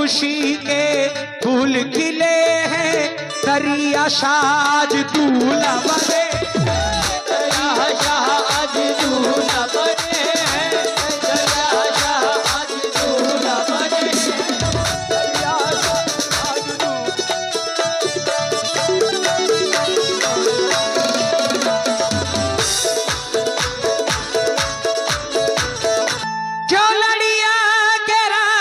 खुशी के फूल खिले हैं, दरिया शाज दूल्हा बने, दरिया शाज दूल्हा बने, दरिया शाज दूल्हा बने, दरिया शाज जो लड़िया के राजा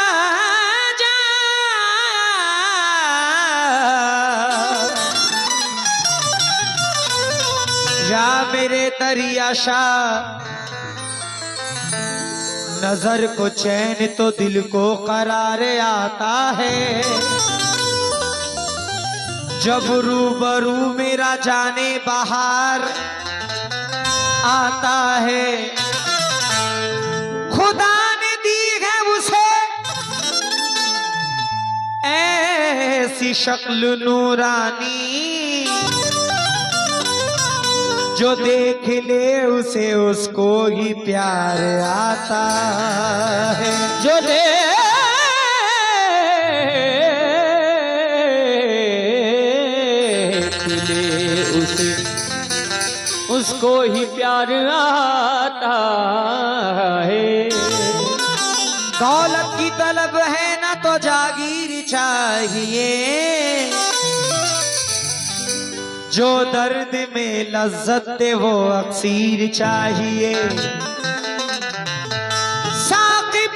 या मेरे दरिया शाह, नजर को चैन तो दिल को करार आता है, जब रूबरू मेरा जाने बाहर आता है। खुदा ने दी है उसे ऐसी शक्ल नूरानी, जो देख ले उसे उसको ही प्यार आता है, जो देख ले उसे उसको ही प्यार आता है। दौलत की तलब है ना तो जागीर चाहिए, जो दर्द में लज्जत दे वो अक्सीर चाहिए। साकिब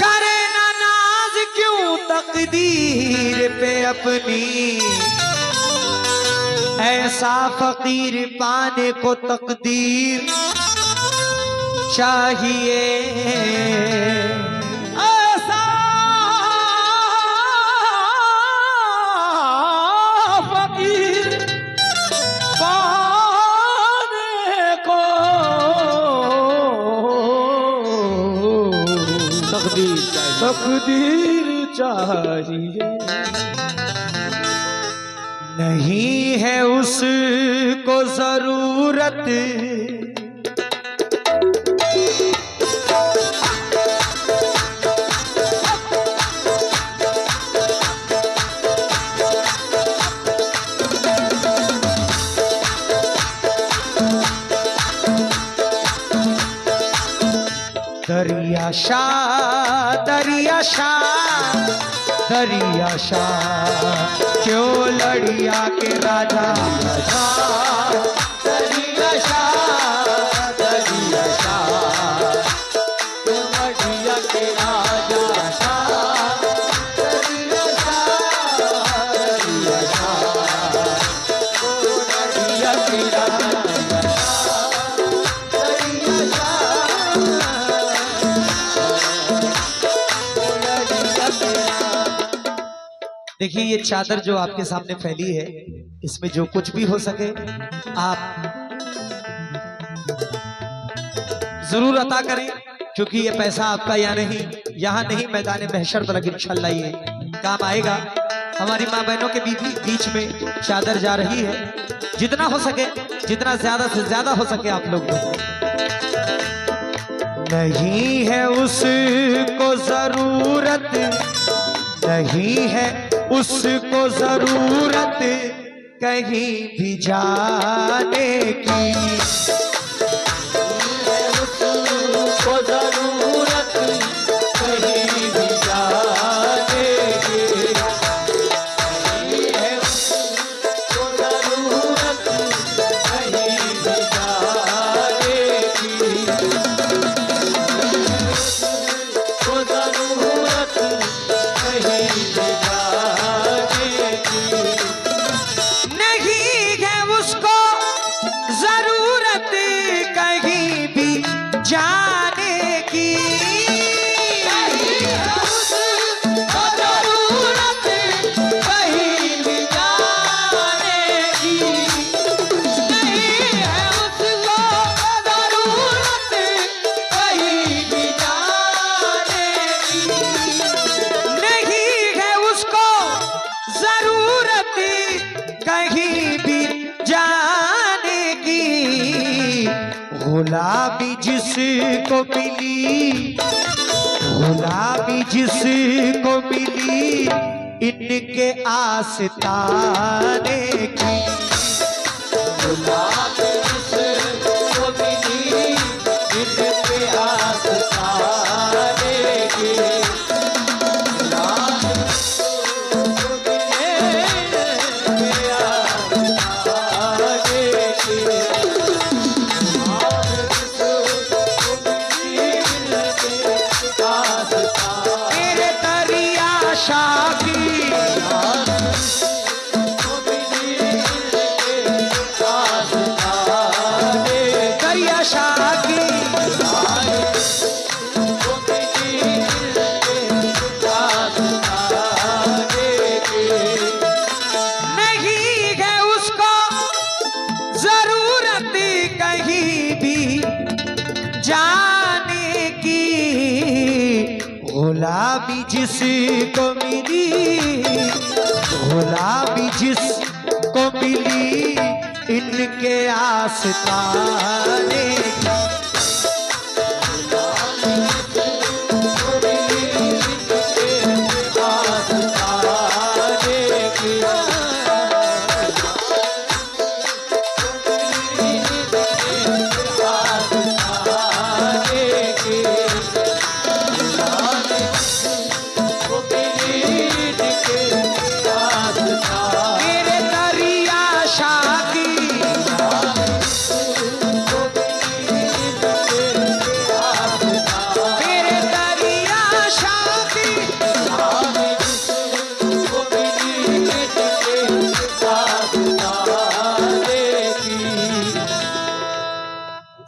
करे ना नाज क्यों तकदीर पे अपनी, ऐसा फकीर पाने को तकदीर चाहिए। तकदीर चाहिए, नहीं है उसको जरूरत दरिया शाह, दरिया शाह, दरिया शाह, क्यों लड़िया के राजा शाह, दरिया शाह, दरिया शाह, क्यों लड़िया के राजा शाह, दरिया शाह, दरिया शाह, क्यों लड़िया के राजा। देखिए ये चादर जो आपके सामने फैली है, इसमें जो कुछ भी हो सके आप जरूर अता करें, क्योंकि ये पैसा आपका यहाँ नहीं मैदान महशर पर, लेकिन इंशाअल्लाह ये काम आएगा। हमारी माँ बहनों के बीच में चादर जा रही है, जितना हो सके, जितना ज्यादा से ज्यादा हो सके आप लोग। नहीं है उसको जरूरत, नहीं है उसको जरूरत कहीं भी जाने की, उसको जरूरत कहीं भी जाने की, उसको जरूरत कहीं भी जाने की, उसको जरूरत कहीं भी गुलाबी जिसको मिली, गुलाबी जिसको मिली इनके आस्ताने की, गुलाबी जिसको मिली इनके आस्ताने की, गुलाबी जिसको मिली, गुलाबी जिसको मिली इनके आस्ताने की,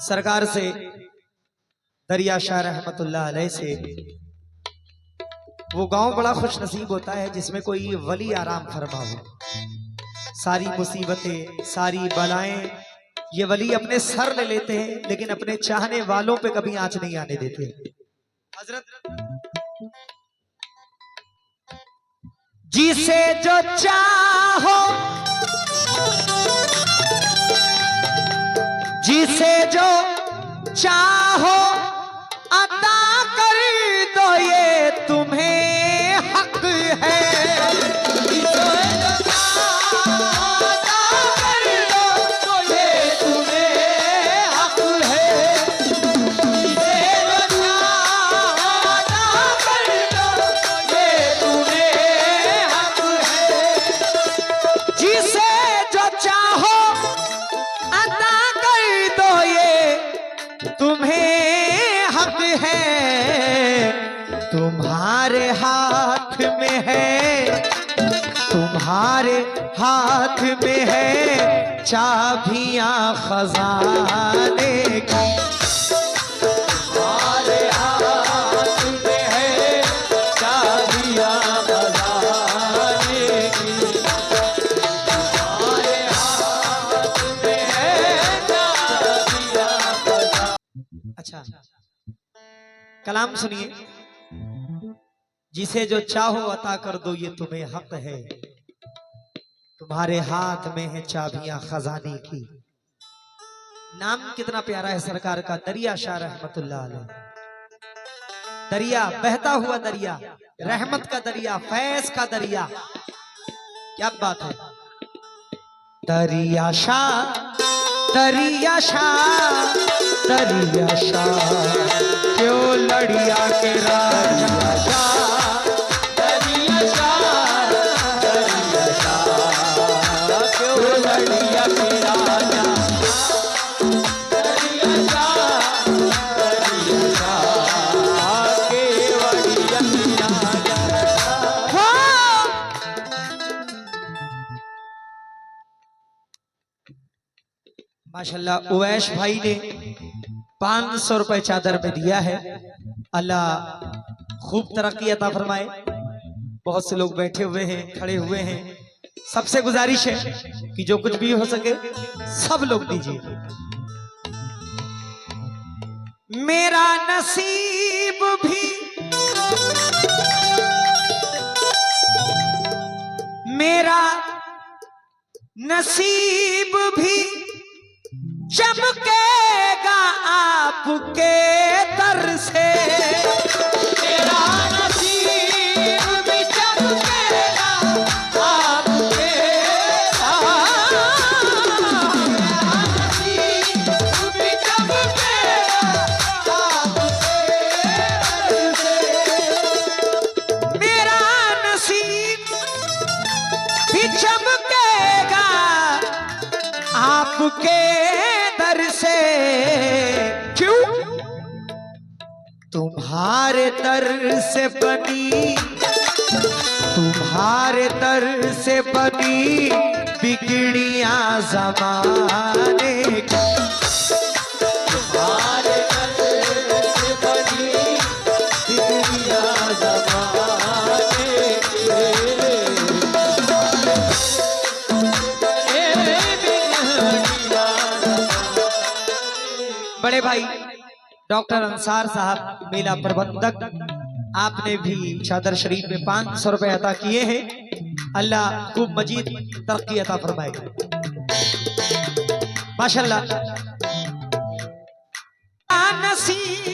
सरकार से दरिया शाह रहमतुल्लाह अलैह से वो गांव बड़ा खुश नसीब होता है जिसमें कोई वली आराम फरमा हो। सारी मुसीबतें, सारी बलाएं ये वली अपने सर ले लेते हैं, लेकिन अपने चाहने वालों पे कभी आंच नहीं आने देते। हजरत जिसे जो चाहो, जिसे जो चाहो अता कर दो ये तुम्हें हक है, जिसे जो चाहो अता कर दो तो ये तुम्हें हक है, जिसे जो चाहो अता कर दो तो ये तुम्हें हक है, जिसे जो चाहो अता तो ये तुम्हें हक है, तुम्हारे हाथ में है, तुम्हारे हाथ में है चाबियां खजाने की, तुम्हारे हाथ में है चाबियां खजाने की, तुम्हारे हाथ में है। अच्छा कलाम सुनिए। जिसे जो चाहो अता कर दो ये तुम्हें हक है, तुम्हारे हाथ में है चाबियां खजाने की। नाम कितना प्यारा है सरकार का, दरिया शाह रहमतुल्लाह अलैह। दरिया, बहता हुआ दरिया, रहमत का दरिया, फैज का दरिया, क्या बात है। दरिया शाह, दरिया शाह, दरिया शाह क्यों लड़िया के राजा शाह, दरिया शाह, दरिया शाह क्यों लड़िया के राजा, दरिया शाह, दरिया शाह के वड़िया के राजा। माशाल्लाह उवैश भाई ने 500 रुपए चादर पे दिया है। अल्लाह खूब तरक्की अता फरमाए। बहुत से लोग बैठे हुए हैं, खड़े हुए हैं। सबसे गुजारिश है कि जो कुछ भी हो सके सब लोग दीजिए। मेरा नसीब भी, मेरा नसीब भी चमकेगा आपके दर से, मेरा भी चमकेगा आपके दर से। क्यों? तुम्हारे दर से बनी, तुम्हारे दर से बनी बिगड़ियां ज़माने की। तुम्हारे दर से बनी बिगड़ियां ज़माने की। बड़े भाई डॉक्टर अंसार साहब मेला प्रबंधक, आपने भी चादर शरीफ में 500 रुपए अता किए हैं। अल्लाह खूब मजीद तरक्की अता फरमाए माशाल्लाह। नसीब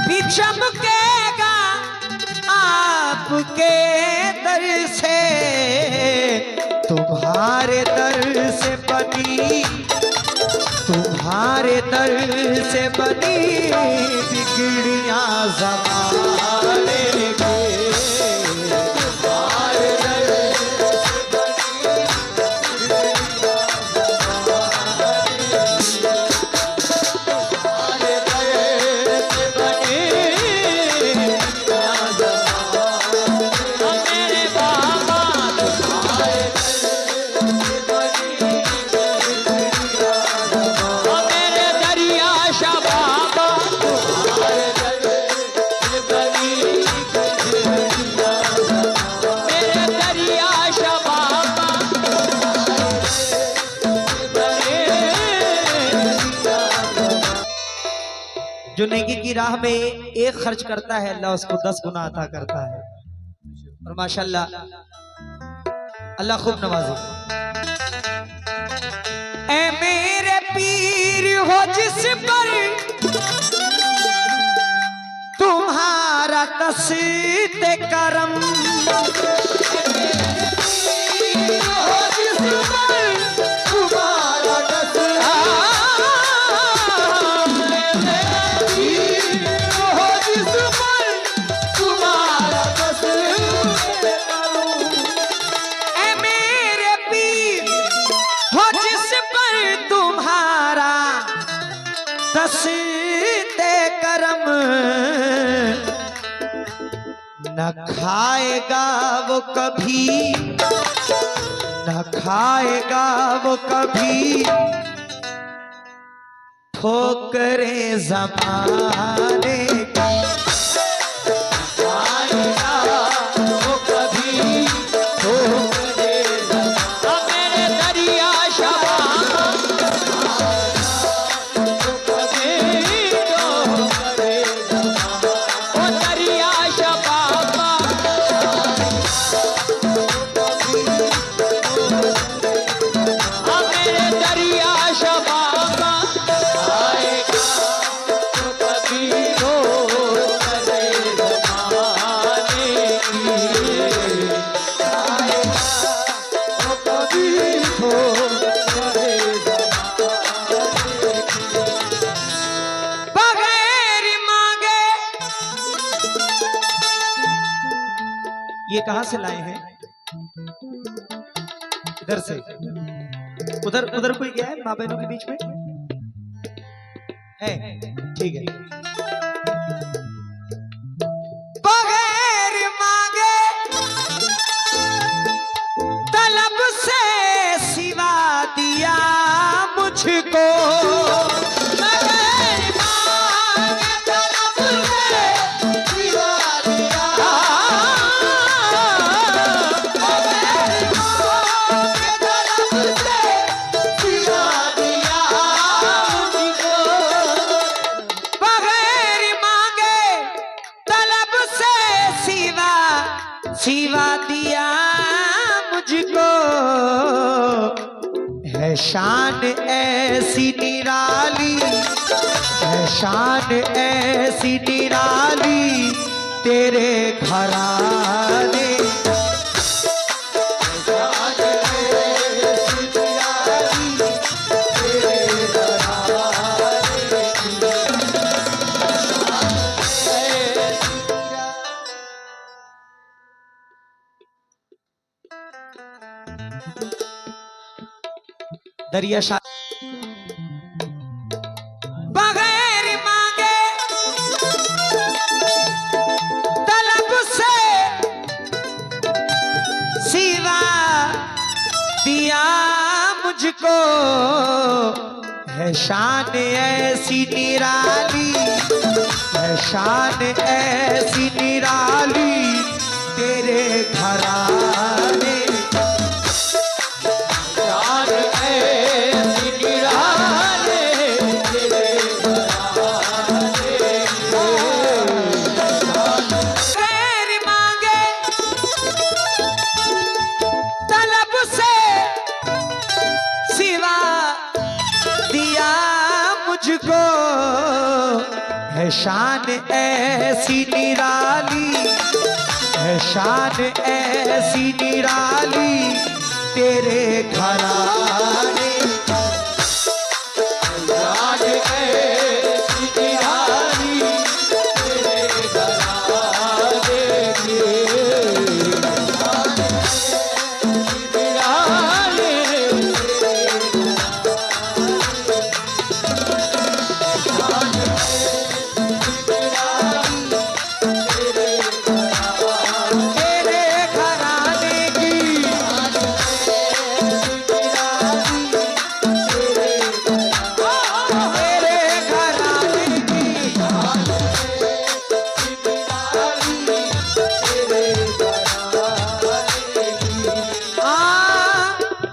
भी चमकेगा आपके दर से। तुम्हारे दर से बनी, तुम्हारे दर से बनी बिगड़ियां ज़माने की। तुम्हारे दर से बनी बिगड़ियां ज़माने की। तुम्हारे दर से बनी बिगड़ियां ज़माने की। मेरे बाबा तुम्हारे दर से बनी जो नेकी की राह में एक खर्च करता है अल्लाह उसको 10 गुना अता करता है। और माशाल्लाह अल्लाह खूब नवाजे। ऐ मेरे पीर हो जिस पर तुम्हारा दस्ते करम, हो जिस पर तुम्हारा दस्ते दस्ते करम। न खाएगा वो कभी, न खाएगा वो कभी ठोकरें ज़माने की। खाएगा वो कभी ठोकरें ज़माने। मेरे दरिया ये कहां से लाए हैं? इधर से। उधर उधर कोई गया है माँ बहनों के बीच में? है, ठीक है। बगैर मांगे तलब से सिवा दिया मुझको। सिवा दिया मुझको है शान ऐसी निराली, है शान ऐसी निराली तेरे घराने। दरिया शाह बगैर मांगे तलब से सिवा दिया मुझको, है शान ऐसी निराली, है शान ऐसी निराली तेरे घराने, शान ऐसी निराली तेरे घराने। खैर मांगे तलब से सिवा दिया मुझको, है शान ऐसी निराली, है शान ऐसी निराली तेरे घराने, शान ऐसी निराली तेरे घराने की,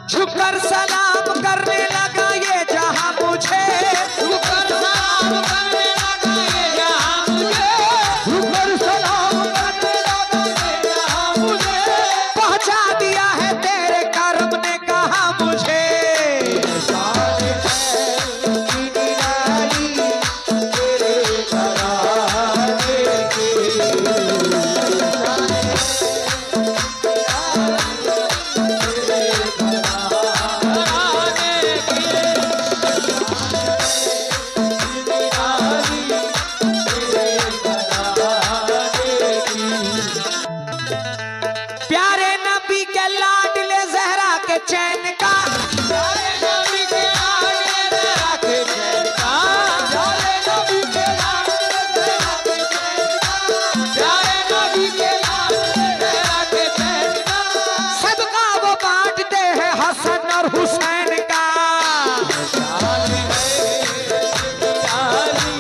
झुककर सलाम करने लगा ये जहां मुझे, झुककर सलाम करने लगा ये जहां मुझे, झुककर सलाम करने लगा ये जहां मुझे, पहुंचा दिया है तेरे करम ने कहा मुझे, शान ऐसी निराली तेरे घराने की, प्यारे नबी के लाडले ज़हरा के चैन का, प्यारे नबी के लाडले ज़हरा के चैन का, प्यारे नबी के लाडले ज़हरा के चैन का, प्यारे नबी के लाडले ज़हरा के चैन का, सदका वो बांटते हैं हसन और हुसैन का, शान है निराली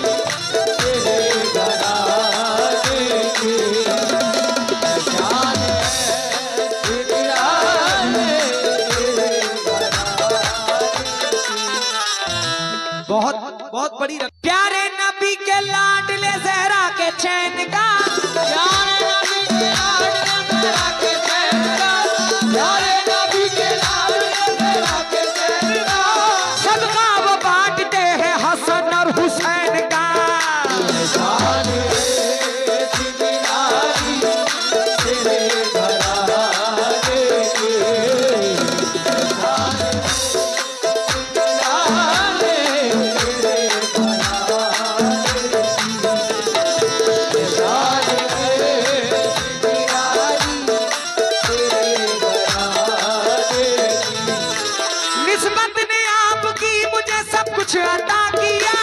तेरे घराने की, शान बहुत बहुत बड़ी प्यारे नबी के लाडले ज़हरा के चैन का, प्यारे नबी के लाडले ज़हरा के चैन का, प्यारे नबी के लाडले ज़हरा के चैन का, सदका वो बांटते हैं हसन और हुसैन का, शान ऐसी निराली तेरे घराने की, शान निस्बत ने आपकी मुझे सब कुछ अता किया,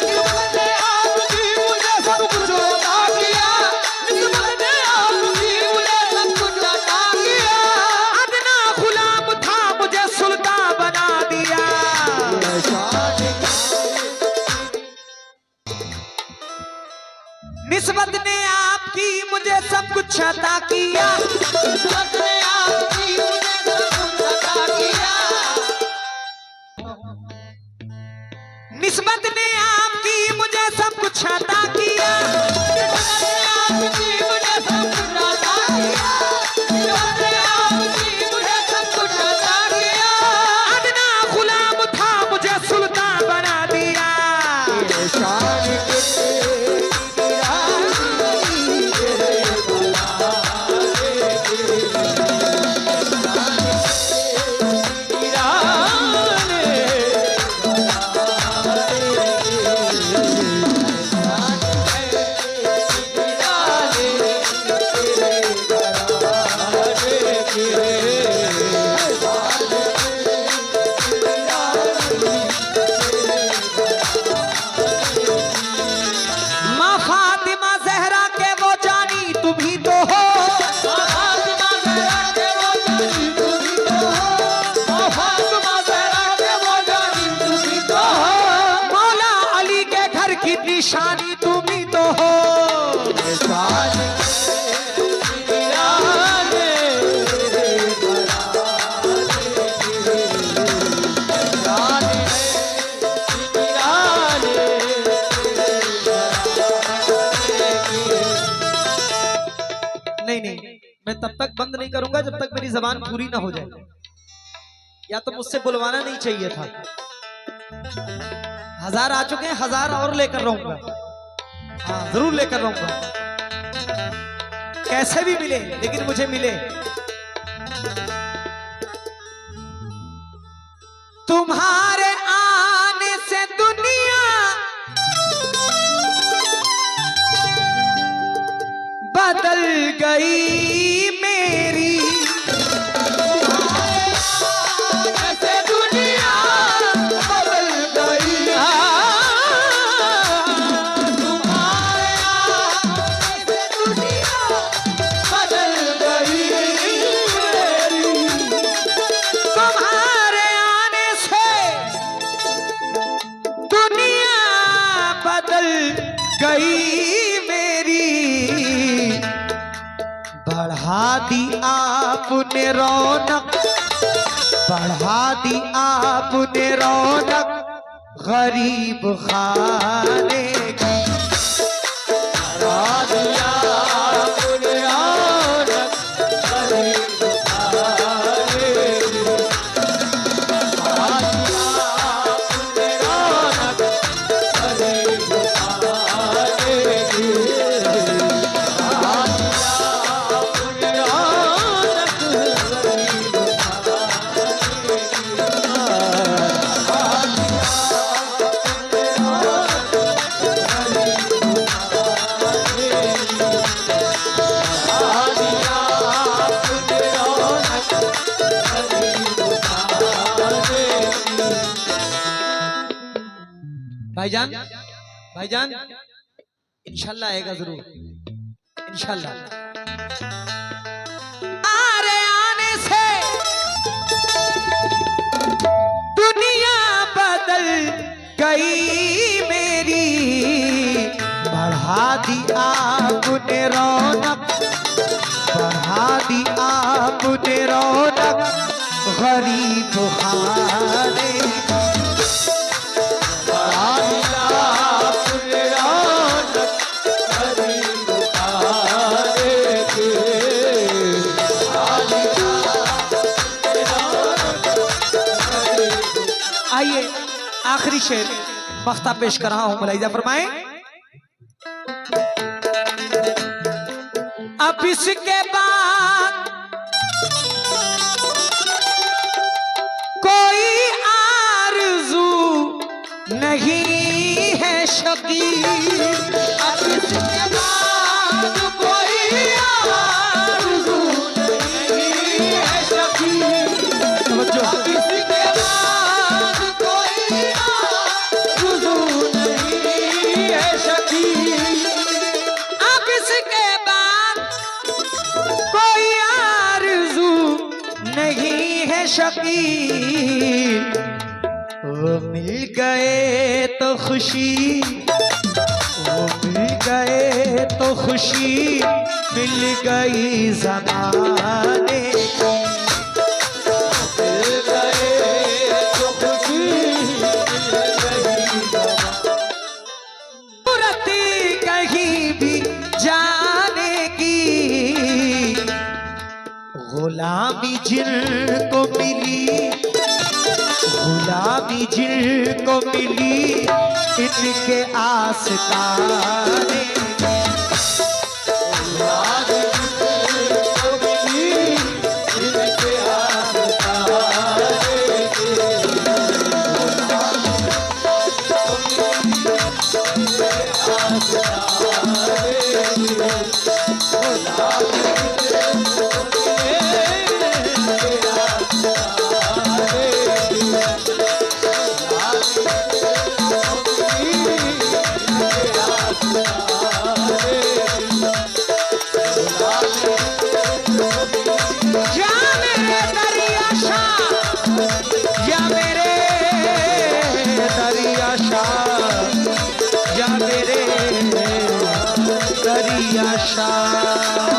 निस्बत ने आपकी मुझे सब कुछ अता किया, निस्बत ने आपकी मुझे सब कुछ अता किया, अदना गुलाम था मुझे सुल्तान बना दिया, निस्बत ने आपकी मुझे सब कुछ अता किया, निस्बत ने आपकी मुझे सब कुछ अता किया, निस्बत ने आपकी मुझे सब कुछ अता किया, निस्बत ने आपकी मुझे सब कुछ अता किया, निस्बत ने आपकी मुझे सब कुछ अता किया, अदना गुलाम था मुझे सुल्तान बना दिया, शान तब तक बंद नहीं करूंगा जब तक मेरी जबान पूरी ना हो जाए। या तो मुझसे बुलवाना नहीं चाहिए था। 1000 आ चुके हैं, 1000 और लेकर रहूंगा। हाँ, जरूर लेकर रहूंगा, कैसे भी मिले लेकिन मुझे मिले। तुम्हारे आने से दुनिया बदल गई मेरी, ऐसे दुनिया बदल गई। तुम्हारे आने से दुनिया बदल गई मेरी, तुम्हारे आने से दुनिया बदल गई मेरी। बढ़ा दी आपने रौनक, बढ़ा दी आपने रौनक गरीब खाने की। बढ़ा दिया आपने रौनक गरीब खाने की। बढ़ा दिया आपने रौनक गरीब खाने की। भाईजान, भाईजान इंशाल्लाह आएगा जरूर, इंशाल्लाह। आरे आने से दुनिया बदल गई मेरी। बढ़ा दी आपने रौनक, बढ़ा दी आपने रौनक गरीब खाने। आइए आखिरी शेर मख्ता पेश कर रहा हूं, मुलाहिजा फरमाएं। अब इसके बाद कोई आरज़ू नहीं है शकी। अब इसके बाद कोई आरज़ू नहीं है शकी। अब इसके बाद कोई आरज़ू नहीं है शकी। अब इसके बाद कोई आरज़ू नहीं है शकी। वो मिल गए तो खुशी, वो मिल गए तो खुशी मिल गई ज़माने को। मिल गए तो खुशी मिल गई ज़माने। कहीं भी जाने की गुलामी जिनको मिली, गुलामी जिनको मिली इनके आस्ताने। गुलामी जिनको मिली इनके आस्ताने। या मेरे दरिया शाह।